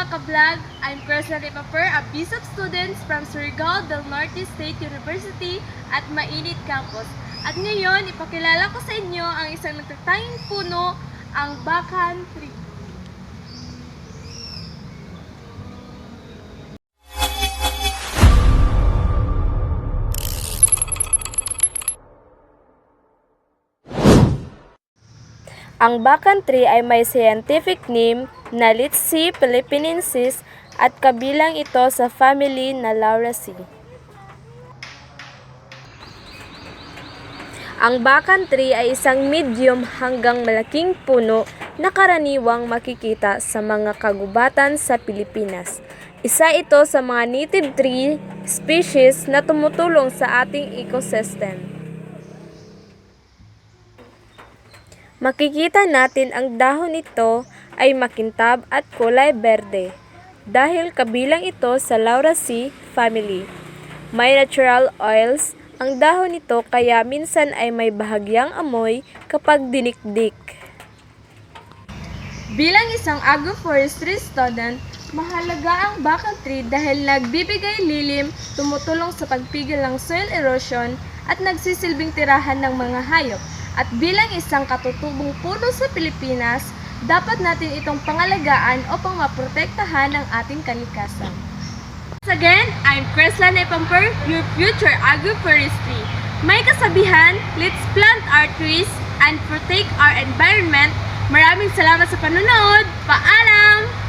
mga ka-vlog! I'm Crescent Paper, a BSOP student from Surigao del Norte State University at Mainit Campus. At ngayon, ipakilala ko sa inyo ang isang nagtatanging puno, ang Bacan Tree. Ang Bacan Tree ay may scientific name na Litsi philippinensis at kabilang ito sa family na Lauraceae. Ang Bacan Tree ay isang medium hanggang malaking puno na karaniwang makikita sa mga kagubatan sa Pilipinas. Isa ito sa mga native tree species na tumutulong sa ating ecosystem. Makikita natin ang dahon nito ay makintab at kulay berde dahil kabilang ito sa Lauraceae family. May natural oils ang dahon nito kaya minsan ay may bahagyang amoy kapag dinikdik. Bilang isang agroforestry student, mahalaga ang Bacan Tree dahil nagbibigay lilim, tumutulong sa pagpigil ng soil erosion at nagsisilbing tirahan ng mga hayop. At bilang isang katutubong puno sa Pilipinas, dapat natin itong pangalagaan upang maprotektahan ang ating kalikasan. Once again, I'm Creslan Epamper, your future agroforestry. May kasabihan, let's plant our trees and protect our environment. Maraming salamat sa panonood. Paalam!